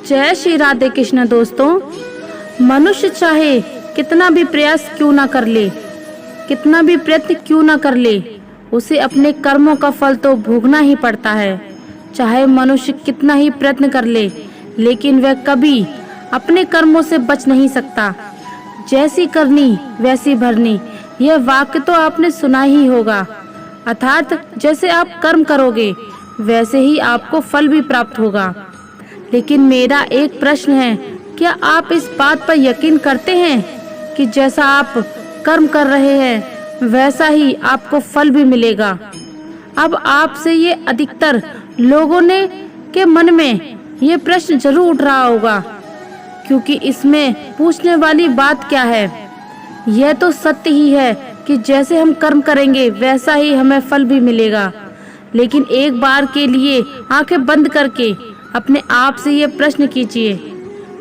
जय श्री राधे कृष्ण। दोस्तों, मनुष्य चाहे कितना भी प्रयास क्यों ना कर ले, कितना भी प्रयत्न क्यों ना कर ले, उसे अपने कर्मों का फल तो भोगना ही पड़ता है। चाहे मनुष्य कितना ही प्रयत्न कर ले, लेकिन वह कभी अपने कर्मों से बच नहीं सकता। जैसी करनी वैसी भरनी, यह वाक्य तो आपने सुना ही होगा। अर्थात जैसे आप कर्म करोगे वैसे ही आपको फल भी प्राप्त होगा। लेकिन मेरा एक प्रश्न है, क्या आप इस बात पर यकीन करते हैं कि जैसा आप कर्म कर रहे हैं वैसा ही आपको फल भी मिलेगा? अब आपसे ये अधिकतर लोगों ने के मन में ये प्रश्न जरूर उठ रहा होगा, क्योंकि इसमें पूछने वाली बात क्या है? यह तो सत्य ही है कि जैसे हम कर्म करेंगे वैसा ही हमें फल भी मिलेगा। लेकिन एक बार के लिए आंखें बंद करके अपने आप से ये प्रश्न कीजिए,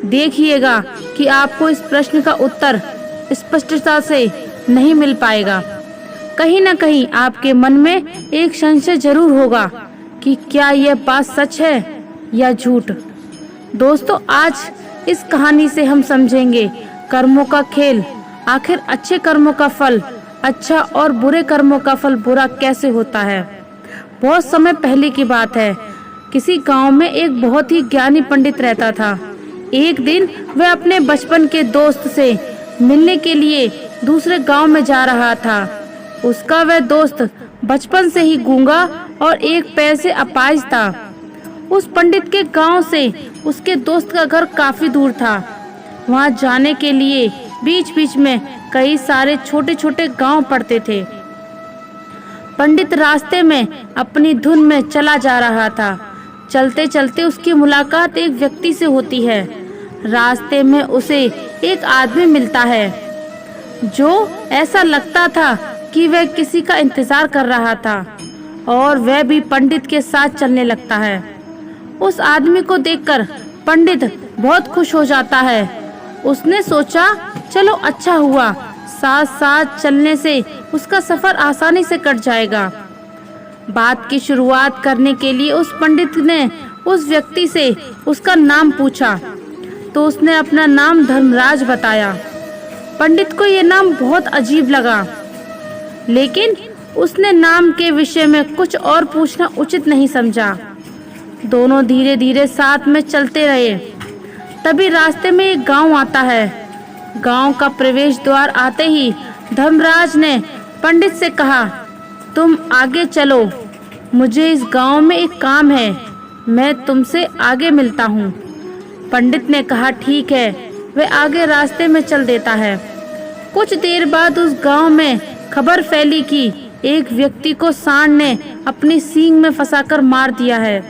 देखिएगा कि आपको इस प्रश्न का उत्तर स्पष्टता से नहीं मिल पाएगा। कहीं न कहीं आपके मन में एक संशय जरूर होगा कि क्या यह बात सच है या झूठ। दोस्तों, आज इस कहानी से हम समझेंगे कर्मों का खेल। आखिर अच्छे कर्मों का फल अच्छा और बुरे कर्मों का फल बुरा कैसे होता है। बहुत समय पहले की बात है, किसी गांव में एक बहुत ही ज्ञानी पंडित रहता था। एक दिन वह अपने बचपन के दोस्त से मिलने के लिए दूसरे गांव में जा रहा था। उसका वह दोस्त बचपन से ही गूंगा और एक पैर से अपाहिज था। उस पंडित के गांव से उसके दोस्त का घर काफी दूर था। वहां जाने के लिए बीच बीच में कई सारे छोटे छोटे गांव पड़ते थे। पंडित रास्ते में अपनी धुन में चला जा रहा था। चलते चलते उसकी मुलाकात एक व्यक्ति से होती है। रास्ते में उसे एक आदमी मिलता है जो ऐसा लगता था कि वह किसी का इंतजार कर रहा था, और वह भी पंडित के साथ चलने लगता है। उस आदमी को देखकर पंडित बहुत खुश हो जाता है। उसने सोचा, चलो अच्छा हुआ, साथ साथ चलने से उसका सफर आसानी से कट जाएगा। बात की शुरुआत करने के लिए उस पंडित ने उस व्यक्ति से उसका नाम पूछा, तो उसने अपना नाम धर्मराज बताया। पंडित को यह नाम बहुत अजीब लगा, लेकिन उसने नाम के विषय में कुछ और पूछना उचित नहीं समझा। दोनों धीरे धीरे साथ में चलते रहे। तभी रास्ते में एक गांव आता है। गांव का प्रवेश द्वार आते ही धर्मराज ने पंडित से कहा, तुम आगे चलो, मुझे इस गांव में एक काम है, मैं तुमसे आगे मिलता हूँ। पंडित ने कहा, ठीक है। वह आगे रास्ते में चल देता है। कुछ देर बाद उस गांव में खबर फैली कि एक व्यक्ति को सांड ने अपनी सींग में फंसाकर मार दिया है।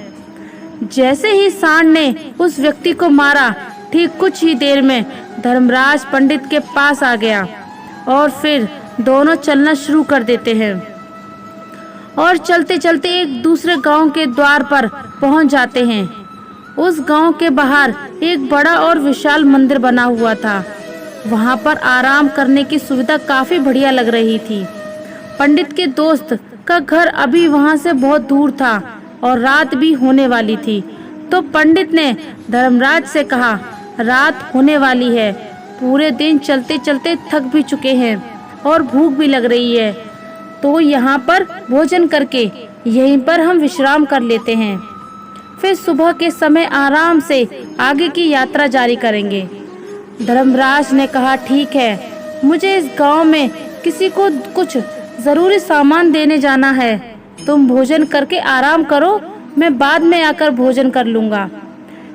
जैसे ही सांड ने उस व्यक्ति को मारा, ठीक कुछ ही देर में धर्मराज पंडित के पास आ गया और फिर दोनों चलना शुरू कर देते हैं और चलते चलते एक दूसरे गांव के द्वार पर पहुंच जाते हैं। उस गांव के बाहर एक बड़ा और विशाल मंदिर बना हुआ था। वहां पर आराम करने की सुविधा काफी बढ़िया लग रही थी। पंडित के दोस्त का घर अभी वहां से बहुत दूर था और रात भी होने वाली थी। तो पंडित ने धर्मराज से कहा, रात होने वाली है, पूरे दिन चलते चलते थक भी चुके हैं और भूख भी लग रही है, तो यहाँ पर भोजन करके यहीं पर हम विश्राम कर लेते हैं, फिर सुबह के समय आराम से आगे की यात्रा जारी करेंगे। धर्मराज ने कहा, ठीक है, मुझे इस गांव में किसी को कुछ जरूरी सामान देने जाना है, तुम भोजन करके आराम करो, मैं बाद में आकर भोजन कर लूंगा।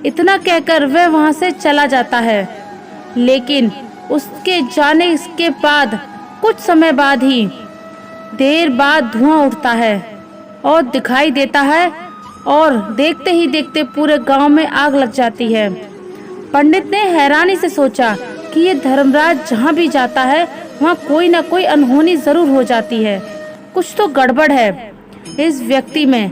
इतना कहकर वह वहां से चला जाता है। लेकिन उसके जाने के बाद कुछ समय बाद ही देर बाद धुआं उठता है और दिखाई देता है, और देखते ही देखते पूरे गांव में आग लग जाती है। पंडित ने हैरानी से सोचा कि ये धर्मराज जहाँ भी जाता है वहाँ कोई ना कोई अनहोनी जरूर हो जाती है, कुछ तो गड़बड़ है इस व्यक्ति में।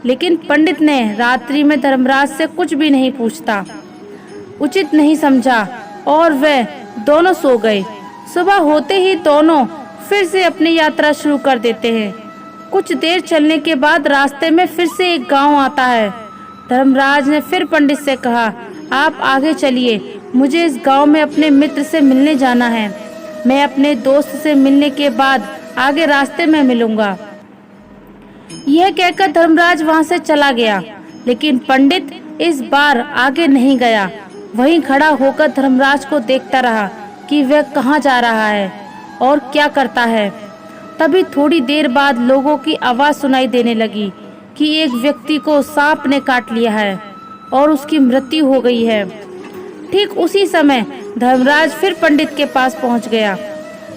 लेकिन पंडित ने रात्रि में धर्मराज से कुछ भी नहीं पूछता, उचित नहीं समझा, और वह दोनों सो गए। सुबह होते ही दोनों फिर से अपनी यात्रा शुरू कर देते हैं। कुछ देर चलने के बाद रास्ते में फिर से एक गांव आता है। धर्मराज ने फिर पंडित से कहा, आप आगे चलिए, मुझे इस गांव में अपने मित्र से मिलने जाना है। मैं अपने दोस्त से मिलने के बाद आगे रास्ते में मिलूंगा। यह कहकर धर्मराज वहां से चला गया, लेकिन पंडित इस बार आगे नहीं गया। वहीं खड़ा होकर धर्मराज को देखता रहा कि वह कहाँ जा रहा है और क्या करता है। तभी थोड़ी देर बाद लोगों की आवाज सुनाई देने लगी कि एक व्यक्ति को सांप ने काट लिया है और उसकी मृत्यु हो गई है। ठीक उसी समय धर्मराज फिर पंडित के पास पहुंच गया,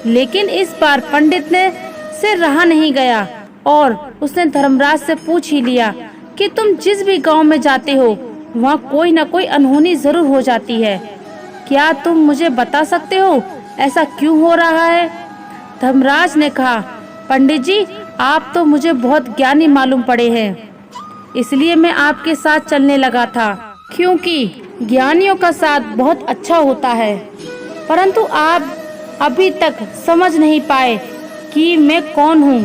लेकिन इस बार पंडित ने से रहा नहीं गया और उसने धर्मराज से पूछ ही लिया कि तुम जिस भी गांव में जाते हो वहाँ कोई न कोई अनहोनी जरूर हो जाती है। क्या तुम मुझे बता सकते हो ऐसा क्यों हो रहा है? धर्मराज ने कहा, पंडित जी, आप तो मुझे बहुत ज्ञानी मालूम पड़े हैं, इसलिए मैं आपके साथ चलने लगा था, क्योंकि ज्ञानियों का साथ बहुत अच्छा होता है। परंतु आप अभी तक समझ नहीं पाए कि मैं कौन हूँ।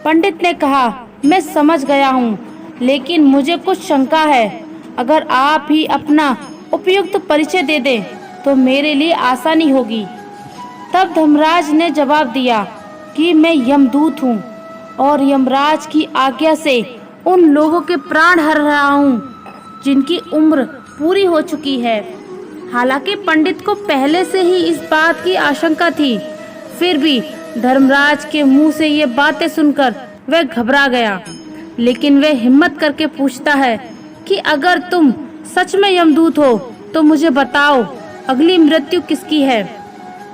पंडित ने कहा, मैं समझ गया हूँ, लेकिन मुझे कुछ शंका है। अगर आप ही अपना उपयुक्त परिचय दे दें तो मेरे लिए आसानी होगी। तब धर्मराज ने जवाब दिया कि मैं यमदूत हूँ और यमराज की आज्ञा से उन लोगों के प्राण हर रहा हूँ जिनकी उम्र पूरी हो चुकी है। हालांकि पंडित को पहले से ही इस बात की आशंका थी, फिर भी धर्मराज के मुंह से ये बातें सुनकर वह घबरा गया। लेकिन वह हिम्मत करके पूछता है कि अगर तुम सच में यमदूत हो तो मुझे बताओ, अगली मृत्यु किसकी है?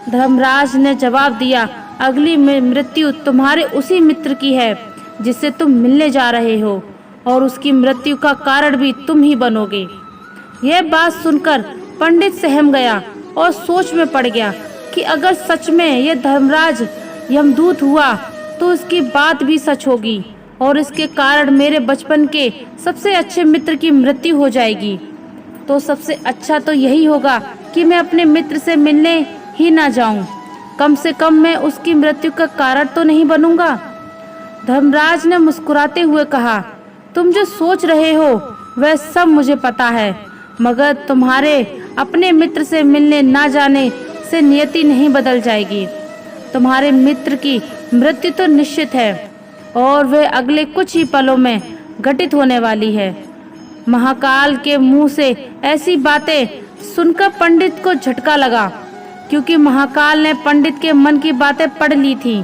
धर्मराज ने जवाब दिया, अगली मृत्यु तुम्हारे उसी मित्र की है जिससे तुम मिलने जा रहे हो, और उसकी मृत्यु का कारण भी तुम ही बनोगे। यह बात सुनकर पंडित सहम गया और सोच में पड़ गया कि अगर सच में यह धर्मराज यमदूत हुआ तो इसकी बात भी सच होगी और इसके कारण मेरे बचपन के सबसे अच्छे मित्र की मृत्यु हो जाएगी। तो सबसे अच्छा तो यही होगा कि मैं अपने मित्र से मिलने ही ना जाऊं। कम से कम मैं उसकी मृत्यु का कारण तो नहीं बनूंगा। धर्मराज ने मुस्कुराते हुए कहा, तुम जो सोच रहे हो वह सब मुझे पता है, मगर तुम्हारे अपने मित्र से मिलने ना जाने से नियति नहीं बदल जाएगी। तुम्हारे मित्र की मृत्यु तो निश्चित है और वह अगले कुछ ही पलों में घटित होने वाली है। महाकाल के मुंह से ऐसी बातें सुनकर पंडित को झटका लगा, क्योंकि महाकाल ने पंडित के मन की बातें पढ़ ली थी,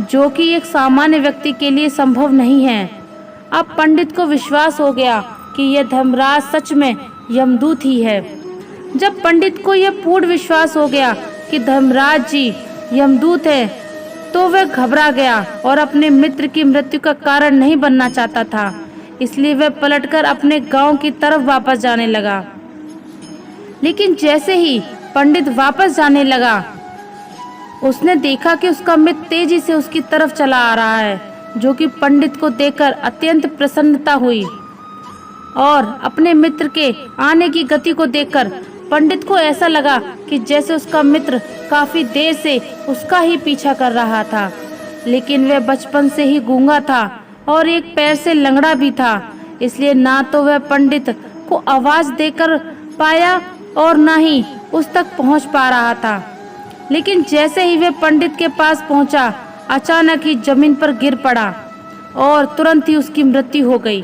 जो कि एक सामान्य व्यक्ति के लिए संभव नहीं है। अब पंडित को विश्वास हो गया कि यह धर्मराज सच में यमदूत ही है। जब पंडित को यह पूर्ण विश्वास हो गया कि धर्मराज जी यमदूत है, तो वह घबरा गया और अपने मित्र की मृत्यु का कारण नहीं बनना चाहता था। इसलिए वह पलटकर अपने गांव की तरफ वापस जाने लगा। लेकिन जैसे ही पंडित वापस जाने लगा, उसने देखा कि उसका मित्र तेजी से उसकी तरफ चला आ रहा है, जो कि पंडित को देखकर अत्यंत प्रसन्नता हुई। और अपने मित्र के आने की गति को देखकर पंडित को ऐसा लगा कि जैसे उसका मित्र काफी देर से उसका ही पीछा कर रहा था। लेकिन वह बचपन से ही गूंगा था और एक पैर से लंगड़ा भी था, इसलिए ना तो वह पंडित को आवाज देकर पाया और ना ही उस तक पहुंच पा रहा था। लेकिन जैसे ही वह पंडित के पास पहुंचा, अचानक ही जमीन पर गिर पड़ा और तुरंत ही उसकी मृत्यु हो गई।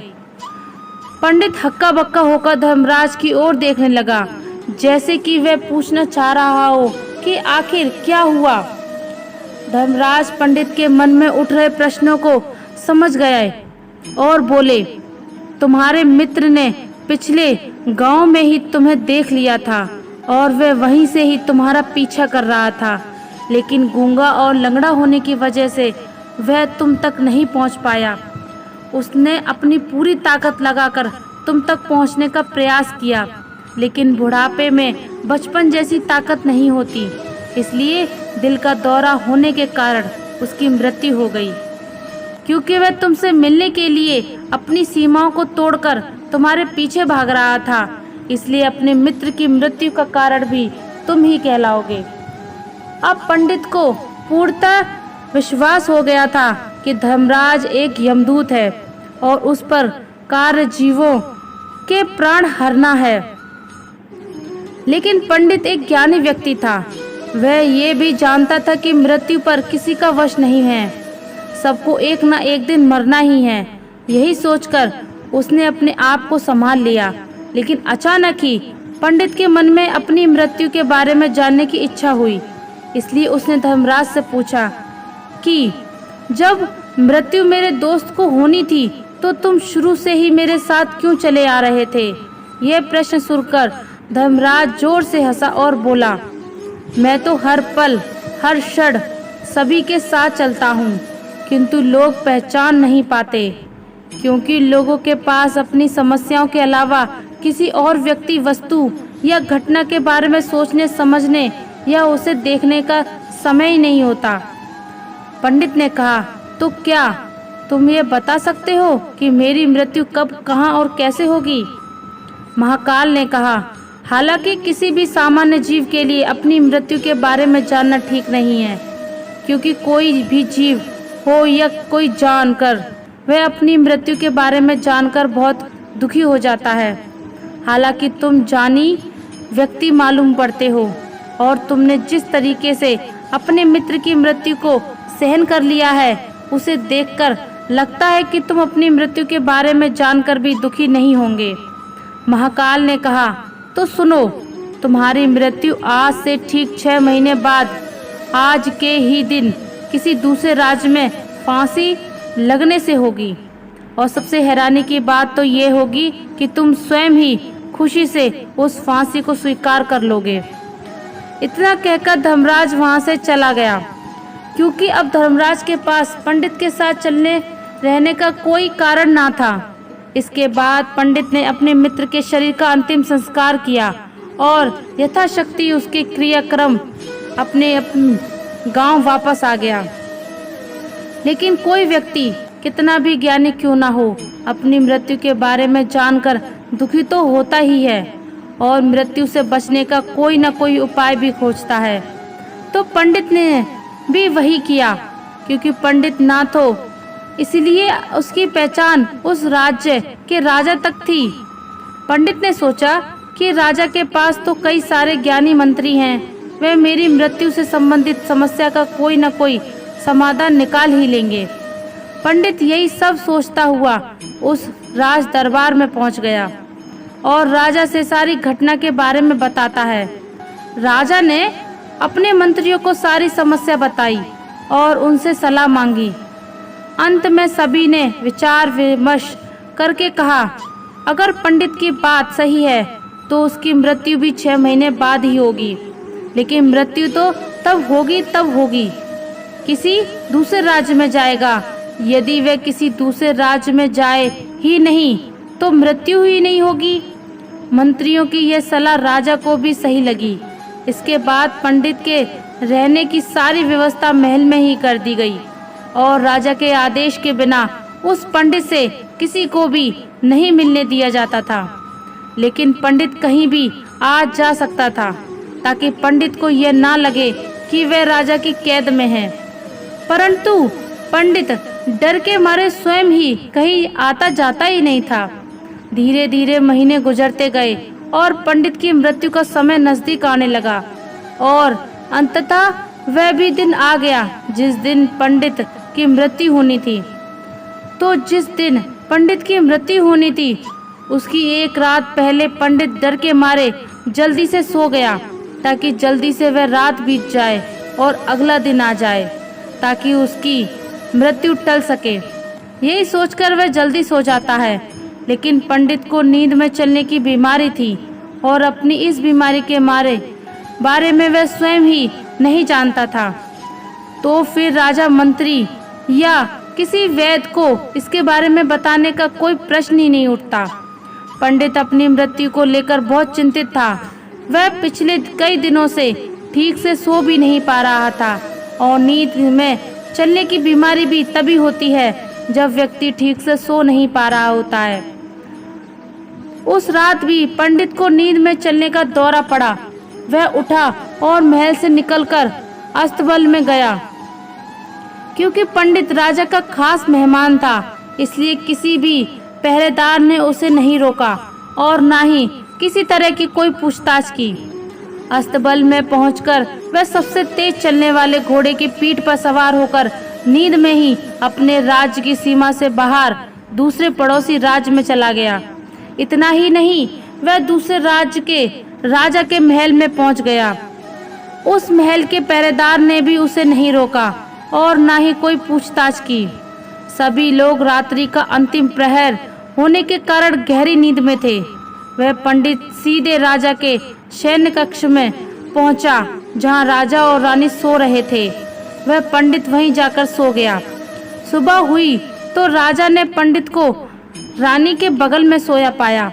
पंडित हक्का बक्का होकर धर्मराज की ओर देखने लगा, जैसे कि वह पूछना चाह रहा हो कि आखिर क्या हुआ। धर्मराज पंडित के मन में उठ रहे प्रश्नों को समझ गए और बोले, तुम्हारे मित्र ने पिछले गांव में ही तुम्हें देख लिया था और वह वहीं से ही तुम्हारा पीछा कर रहा था, लेकिन गूंगा और लंगड़ा होने की वजह से वह तुम तक नहीं पहुंच पाया। उसने अपनी पूरी ताकत लगाकर तुम तक पहुंचने का प्रयास किया, लेकिन बुढ़ापे में बचपन जैसी ताकत नहीं होती, इसलिए दिल का दौरा होने के कारण उसकी मृत्यु हो गई। क्योंकि वह तुमसे मिलने के लिए अपनी सीमाओं को तोड़कर तुम्हारे पीछे भाग रहा था, इसलिए अपने मित्र की मृत्यु का कारण भी तुम ही कहलाओगे। अब पंडित को पूर्णतः विश्वास हो गया था कि धर्मराज एक यमदूत है और उस पर कार्य जीवों के प्राण हरना है। लेकिन पंडित एक ज्ञानी व्यक्ति था। वह ये भी जानता था कि मृत्यु पर किसी का वश नहीं है, सबको एक ना एक दिन मरना ही है। यही सोचकर उसने अपने आप को संभाल लिया। लेकिन अचानक ही पंडित के मन में अपनी मृत्यु के बारे में जानने की इच्छा हुई। इसलिए उसने धर्मराज से पूछा कि जब मृत्यु मेरे दोस्त को होनी थी तो तुम शुरू से ही मेरे साथ क्यों चले आ रहे थे? यह प्रश्न सुनकर धर्मराज जोर से हंसा और बोला, मैं तो हर पल हर क्षण सभी के साथ चलता हूँ, किंतु लोग पहचान नहीं पाते, क्योंकि लोगों के पास अपनी समस्याओं के अलावा किसी और व्यक्ति, वस्तु या घटना के बारे में सोचने, समझने या उसे देखने का समय ही नहीं होता। पंडित ने कहा, तो क्या तुम ये बता सकते हो कि मेरी मृत्यु कब, कहाँ और कैसे होगी? महाकाल ने कहा, हालांकि किसी भी सामान्य जीव के लिए अपनी मृत्यु के बारे में जानना ठीक नहीं है, क्योंकि कोई भी जीव हो या कोई जानकर, वह अपनी मृत्यु के बारे में जानकर बहुत दुखी हो जाता है। हालांकि तुम जानी व्यक्ति मालूम पड़ते हो और तुमने जिस तरीके से अपने मित्र की मृत्यु को सहन कर लिया है, उसे देखकर लगता है कि तुम अपनी मृत्यु के बारे में जानकर भी दुखी नहीं होंगे। महाकाल ने कहा, तो सुनो, तुम्हारी मृत्यु आज से ठीक 6 महीने बाद आज के ही दिन किसी दूसरे राज्य में फांसी लगने से होगी। और सबसे हैरानी की बात तो ये होगी कि तुम स्वयं ही खुशी से उस फांसी को स्वीकार कर लोगे। इतना कहकर धर्मराज वहां से चला गया, क्योंकि अब धर्मराज के पास पंडित के साथ चलने रहने का कोई कारण ना था। इसके बाद पंडित ने अपने मित्र के शरीर का अंतिम संस्कार किया और यथाशक्ति उसके क्रियाक्रम अपने गांव वापस आ गया। लेकिन कोई व्यक्ति कितना भी ज्ञानी क्यों ना हो, अपनी मृत्यु के बारे में जानकर दुखी तो होता ही है और मृत्यु से बचने का कोई न कोई उपाय भी खोजता है। तो पंडित ने भी वही किया, क्योंकि पंडित ना तो इसलिए उसकी पहचान उस राज्य के राजा तक थी। पंडित ने सोचा कि राजा के पास तो कई सारे ज्ञानी मंत्री हैं, वे मेरी मृत्यु से संबंधित समस्या का कोई न कोई समाधान निकाल ही लेंगे। पंडित यही सब सोचता हुआ उस राज दरबार में पहुंच गया और राजा से सारी घटना के बारे में बताता है। राजा ने अपने मंत्रियों को सारी समस्या बताई और उनसे सलाह मांगी। अंत में सभी ने विचार विमर्श करके कहा, अगर पंडित की बात सही है तो उसकी मृत्यु भी 6 महीने बाद ही होगी। लेकिन मृत्यु तो तब होगी किसी दूसरे राज्य में जाएगा। यदि वह किसी दूसरे राज्य में जाए ही नहीं तो मृत्यु ही नहीं होगी। मंत्रियों की यह सलाह राजा को भी सही लगी। इसके बाद पंडित के रहने की सारी व्यवस्था महल में ही कर दी गई और राजा के आदेश के बिना उस पंडित से किसी को भी नहीं मिलने दिया जाता था। लेकिन पंडित कहीं भी आ जा सकता था, ताकि पंडित को यह ना लगे कि वह राजा की कैद में है। परंतु पंडित डर के मारे स्वयं ही कहीं आता जाता ही नहीं था। धीरे धीरे महीने गुजरते गए और पंडित की मृत्यु का समय नजदीक आने लगा और अंततः वह भी दिन आ गया जिस दिन पंडित की मृत्यु होनी थी। तो जिस दिन पंडित की मृत्यु होनी थी उसकी एक रात पहले पंडित डर के मारे जल्दी से सो गया, ताकि जल्दी से वह रात बीत जाए और अगला दिन आ जाए, ताकि उसकी मृत्यु टल सके। यही सोचकर वह जल्दी सो जाता है। लेकिन पंडित को नींद में चलने की बीमारी थी और अपनी इस बीमारी के बारे में वह स्वयं ही नहीं जानता था। तो फिर राजा, मंत्री या किसी वैद्य को इसके बारे में बताने का कोई प्रश्न ही नहीं उठता। पंडित अपनी मृत्यु को लेकर बहुत चिंतित था। वह पिछले कई दिनों से ठीक से सो भी नहीं पा रहा था और नींद में चलने की बीमारी भी तभी होती है जब व्यक्ति ठीक से सो नहीं पा रहा होता है। उस रात भी पंडित को नींद में चलने का दौरा पड़ा। वह उठा और महल से निकलकर अस्तबल में गया। क्योंकि पंडित राजा का खास मेहमान था, इसलिए किसी भी पहरेदार ने उसे नहीं रोका और ना ही किसी तरह की कोई पूछताछ की। अस्तबल में पहुंचकर वह सबसे तेज चलने वाले घोड़े की पीठ पर सवार होकर नींद में ही अपने राज्य की सीमा से बाहर दूसरे पड़ोसी राज्य में चला गया। इतना ही नहीं, वह दूसरे राज्य के राजा के महल में पहुंच गया। उस महल के पहरेदार ने भी उसे नहीं रोका और ना ही कोई पूछताछ की। सभी लोग रात्रि का अंतिम प्रहर होने के कारण गहरी नींद में थे। वह पंडित सीधे राजा के शयन कक्ष में पहुंचा, जहां राजा और रानी सो रहे थे। वह पंडित वहीं जाकर सो गया। सुबह हुई तो राजा ने पंडित को रानी के बगल में सोया पाया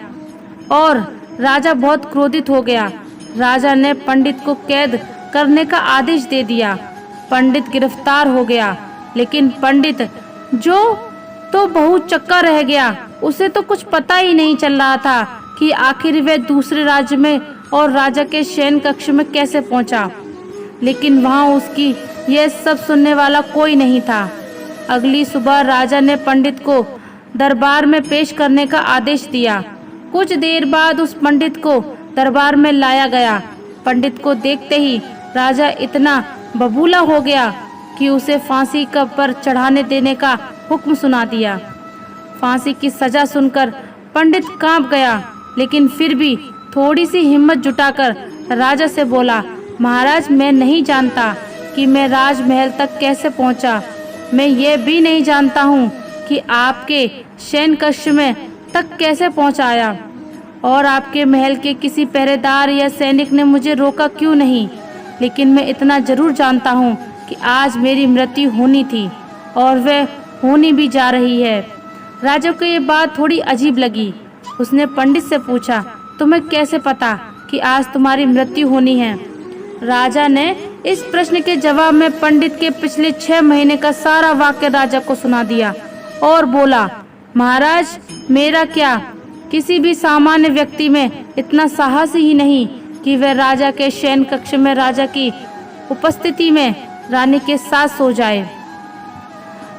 और राजा बहुत क्रोधित हो गया। राजा ने पंडित को कैद करने का आदेश दे दिया। पंडित गिरफ्तार हो गया, लेकिन पंडित जो तो बहुत चक्का रह गया। उसे तो कुछ पता ही नहीं चल रहा था कि आखिर वह दूसरे राज्य में और राजा के शयन कक्ष में कैसे पहुंचा। लेकिन वहां उसकी यह सब सुनने वाला कोई नहीं था। अगली सुबह राजा ने पंडित को दरबार में पेश करने का आदेश दिया। कुछ देर बाद उस पंडित को दरबार में लाया गया। पंडित को देखते ही राजा इतना बबूला हो गया कि उसे फांसी पर चढ़ाने देने का हुक्म सुना दिया। फांसी की सजा सुनकर पंडित कांप गया, लेकिन फिर भी थोड़ी सी हिम्मत जुटाकर राजा से बोला, महाराज, मैं नहीं जानता कि मैं राजमहल तक कैसे पहुंचा। मैं ये भी नहीं जानता हूँ कि आपके शयन कक्ष में तक कैसे पहुंचाया और आपके महल के किसी पहरेदार या सैनिक ने मुझे रोका क्यों नहीं। लेकिन मैं इतना जरूर जानता हूँ कि आज मेरी मृत्यु होनी थी और वह होनी भी जा रही है। राजा को ये बात थोड़ी अजीब लगी। उसने पंडित से पूछा, तुम्हें कैसे पता कि आज तुम्हारी मृत्यु होनी है? राजा ने इस प्रश्न के जवाब में पंडित के पिछले 6 महीने का सारा वाक्य राजा को सुना दिया और बोला, महाराज, मेरा क्या, किसी भी सामान्य व्यक्ति में इतना साहस ही नहीं कि वह राजा के शयन कक्ष में राजा की उपस्थिति में रानी के साथ सो जाए।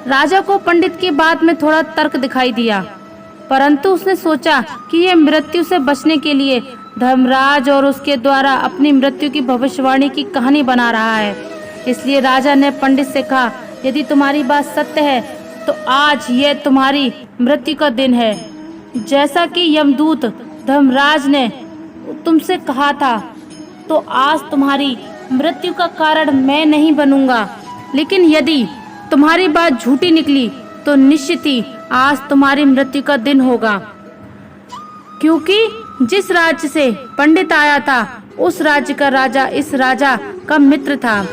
राजा को पंडित की बात में थोड़ा तर्क दिखाई दिया, परंतु उसने सोचा कि यह मृत्यु से बचने के लिए धर्मराज और उसके द्वारा अपनी मृत्यु की भविष्यवाणी की कहानी बना रहा है। इसलिए राजा ने पंडित से कहा, यदि तुम्हारी बात सत्य है तो आज यह तुम्हारी मृत्यु का दिन है। जैसा कि यमदूत धर्मराज ने तुमसे कहा था, तो आज तुम्हारी मृत्यु का कारण मैं नहीं बनूंगा। लेकिन यदि तुम्हारी बात झूठी निकली तो निश्चित ही आज तुम्हारी मृत्यु का दिन होगा, क्योंकि जिस राज्य से पंडित आया था उस राज्य का राजा इस राजा का मित्र था।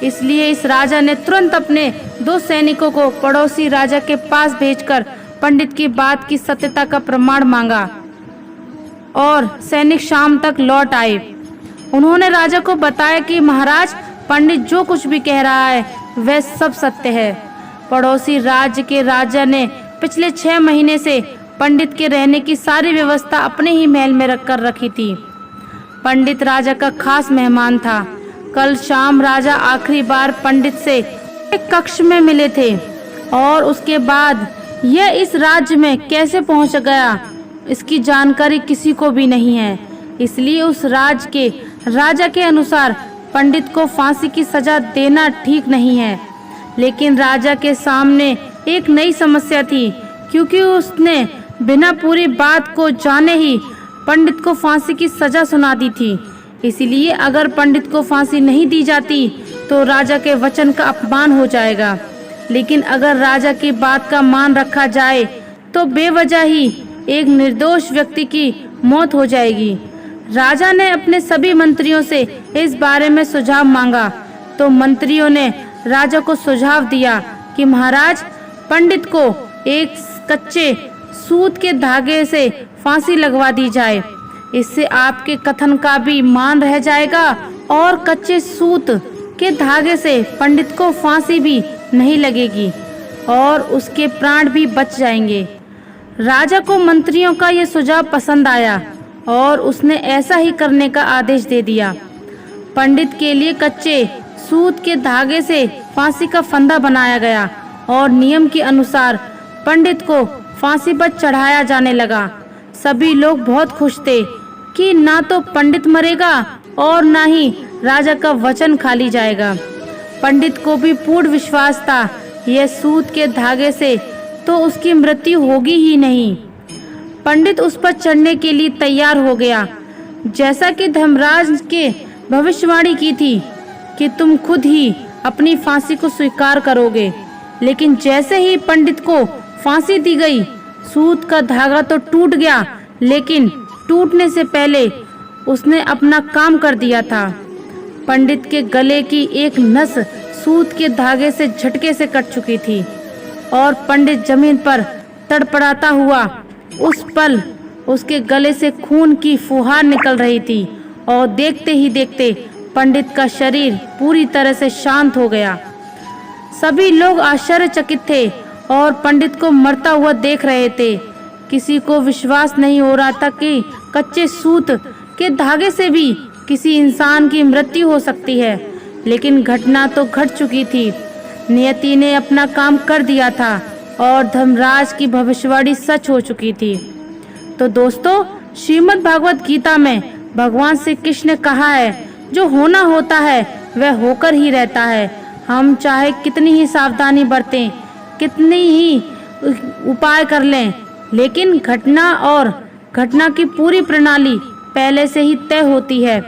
इसलिए इस राजा ने तुरंत अपने 2 सैनिकों को पड़ोसी राजा के पास भेजकर पंडित की बात की सत्यता का प्रमाण मांगा और सैनिक शाम तक लौट आए। उन्होंने राजा को बताया कि महाराज, पंडित जो कुछ भी कह रहा है वह सब सत्य है। पड़ोसी राज्य के राजा ने पिछले 6 महीने से पंडित के रहने की सारी व्यवस्था अपने ही महल में रख कर रखी थी। पंडित राजा का खास मेहमान था। कल शाम राजा आखिरी बार पंडित से एक कक्ष में मिले थे और उसके बाद यह इस राज्य में कैसे पहुंच गया, इसकी जानकारी किसी को भी नहीं है। इसलिए उस राज्य के राजा के अनुसार पंडित को फांसी की सजा देना ठीक नहीं है। लेकिन राजा के सामने एक नई समस्या थी, क्योंकि उसने बिना पूरी बात को जाने ही पंडित को फांसी की सजा सुना दी थी। इसलिए अगर पंडित को फांसी नहीं दी जाती तो राजा के वचन का अपमान हो जाएगा। लेकिन अगर राजा की बात का मान रखा जाए तो बेवजह ही एक निर्दोष व्यक्ति की मौत हो जाएगी। राजा ने अपने सभी मंत्रियों से इस बारे में सुझाव मांगा तो मंत्रियों ने राजा को सुझाव दिया कि महाराज, पंडित को एक कच्चे सूत के धागे से फांसी लगवा दी जाए। इससे आपके कथन का भी मान रह जाएगा और कच्चे सूत के धागे से पंडित को फांसी भी नहीं लगेगी और उसके प्राण भी बच जाएंगे। राजा को मंत्रियों का यह सुझाव पसंद आया और उसने ऐसा ही करने का आदेश दे दिया। पंडित के लिए कच्चे सूत के धागे से फांसी का फंदा बनाया गया और नियम के अनुसार पंडित को फांसी पर चढ़ाया जाने लगा। सभी लोग बहुत खुश थे। कि ना तो पंडित मरेगा और ना ही राजा का वचन खाली जाएगा। पंडित को भी पूर्ण विश्वास था यह सूत के धागे से तो उसकी मृत्यु होगी ही नहीं। पंडित उस पर चढ़ने के लिए तैयार हो गया, जैसा कि धर्मराज के भविष्यवाणी की थी कि तुम खुद ही अपनी फांसी को स्वीकार करोगे। लेकिन जैसे ही पंडित को फांसी दी गई, सूत का धागा तो टूट गया, लेकिन टूटने से पहले उसने अपना काम कर दिया था। पंडित के गले की एक नस सूत के धागे से झटके से कट चुकी थी और पंडित जमीन पर तड़पड़ाता हुआ, उस पल उसके गले से खून की फुहार निकल रही थी और देखते ही देखते पंडित का शरीर पूरी तरह से शांत हो गया। सभी लोग आश्चर्यचकित थे और पंडित को मरता हुआ देख रहे थे। किसी को विश्वास नहीं हो रहा था कि कच्चे सूत के धागे से भी किसी इंसान की मृत्यु हो सकती है, लेकिन घटना तो घट चुकी थी। नियति ने अपना काम कर दिया था और धर्मराज की भविष्यवाणी सच हो चुकी थी। तो दोस्तों, श्रीमद् भागवत गीता में भगवान श्री कृष्ण ने कहा है, जो होना होता है वह होकर ही रहता है। हम चाहे कितनी ही सावधानी बरतें, कितनी ही उपाय कर लें, लेकिन घटना की पूरी प्रणाली पहले से ही तय होती है,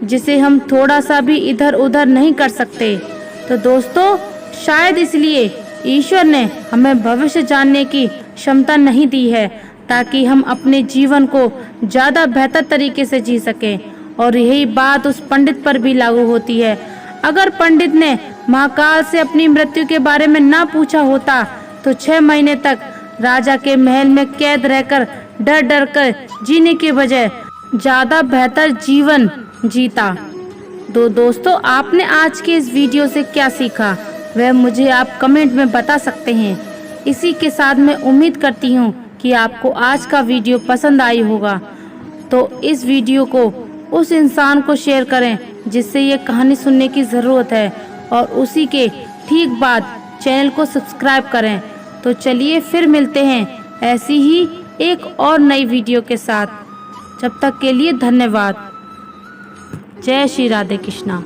जिसे हम थोड़ा सा भी इधर उधर नहीं कर सकते। तो दोस्तों, शायद इसलिए ईश्वर ने हमें भविष्य जानने की क्षमता नहीं दी है, ताकि हम अपने जीवन को ज़्यादा बेहतर तरीके से जी सकें। और यही बात उस पंडित पर भी लागू होती है। अगर पंडित ने महाकाल से अपनी मृत्यु के बारे में ना पूछा होता तो 6 महीने तक राजा के महल में कैद रहकर डर डर कर जीने के बजाय ज़्यादा बेहतर जीवन जीता। तो दोस्तों, आपने आज के इस वीडियो से क्या सीखा वह मुझे आप कमेंट में बता सकते हैं। इसी के साथ मैं उम्मीद करती हूँ कि आपको आज का वीडियो पसंद आई होगा। तो इस वीडियो को उस इंसान को शेयर करें जिससे ये कहानी सुनने की ज़रूरत है, और उसी के ठीक बाद चैनल को सब्सक्राइब करें। तो चलिए फिर मिलते हैं ऐसी ही एक और नई वीडियो के साथ। जब तक के लिए धन्यवाद। जय श्री राधे कृष्णा।